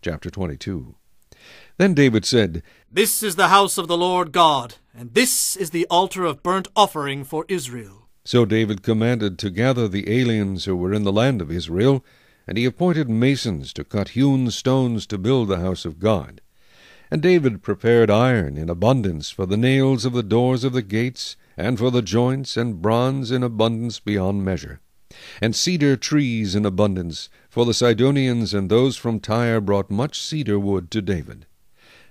chapter 22. Then David said, "This is the house of the Lord God, and this is the altar of burnt offering for Israel." So David commanded to gather the aliens who were in the land of Israel, and he appointed masons to cut hewn stones to build the house of God. And David prepared iron in abundance for the nails of the doors of the gates, and for the joints, and bronze in abundance beyond measure, and cedar trees in abundance, for the Sidonians and those from Tyre brought much cedar wood to David.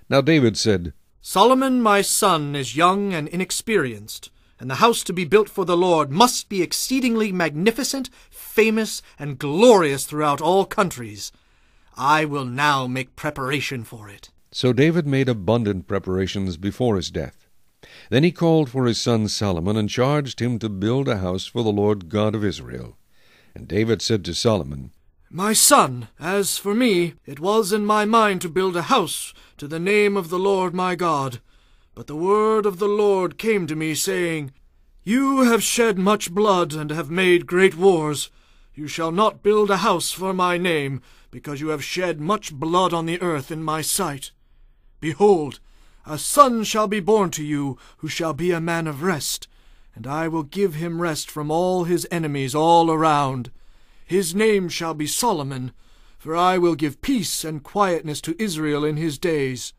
Now David said, "Solomon my son is young and inexperienced, and the house to be built for the Lord must be exceedingly magnificent, famous, and glorious throughout all countries. I will now make preparation for it." So David made abundant preparations before his death. Then he called for his son Solomon, and charged him to build a house for the Lord God of Israel. And David said to Solomon, "My son, as for me, it was in my mind to build a house to the name of the Lord my God. But the word of the Lord came to me, saying, You have shed much blood, and have made great wars. You shall not build a house for my name, because you have shed much blood on the earth in my sight. Behold, a son shall be born to you, who shall be a man of rest, and I will give him rest from all his enemies all around. His name shall be Solomon, for I will give peace and quietness to Israel in his days.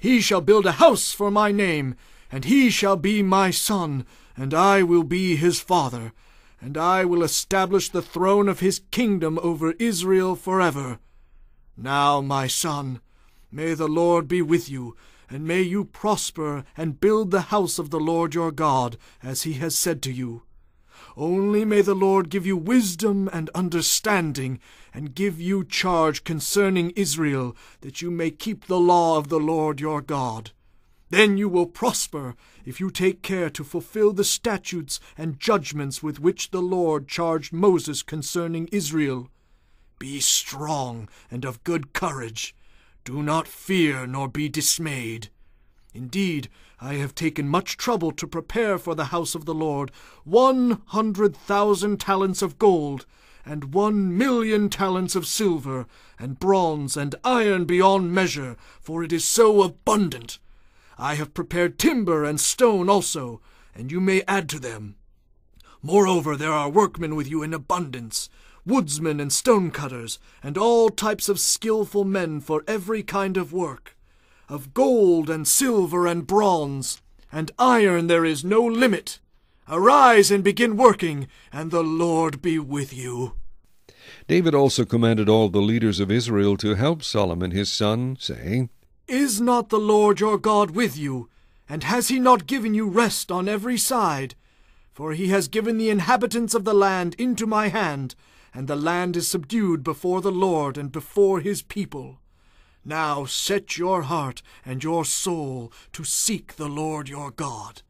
He shall build a house for my name, and he shall be my son, and I will be his father, and I will establish the throne of his kingdom over Israel forever. Now, my son, may the Lord be with you, and may you prosper and build the house of the Lord your God, as he has said to you. Only may the Lord give you wisdom and understanding, and give you charge concerning Israel, that you may keep the law of the Lord your God. Then you will prosper, if you take care to fulfill the statutes and judgments with which the Lord charged Moses concerning Israel. Be strong and of good courage. Do not fear nor be dismayed. Indeed, I have taken much trouble to prepare for the house of the Lord 100,000 talents of gold, and 1,000,000 talents of silver, and bronze, and iron beyond measure, for it is so abundant. I have prepared timber and stone also, and you may add to them. Moreover, there are workmen with you in abundance, woodsmen and stone-cutters, and all types of skillful men for every kind of work. Of gold and silver and bronze and iron there is no limit. Arise and begin working, and the Lord be with you." David also commanded all the leaders of Israel to help Solomon his son, saying, "Is not the Lord your God with you? And has he not given you rest on every side? For he has given the inhabitants of the land into my hand, and the land is subdued before the Lord and before his people. Now set your heart and your soul to seek the Lord your God.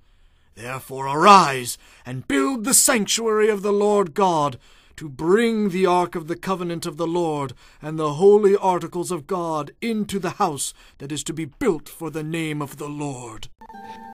Therefore arise and build the sanctuary of the Lord God, to bring the ark of the covenant of the Lord and the holy articles of God into the house that is to be built for the name of the Lord."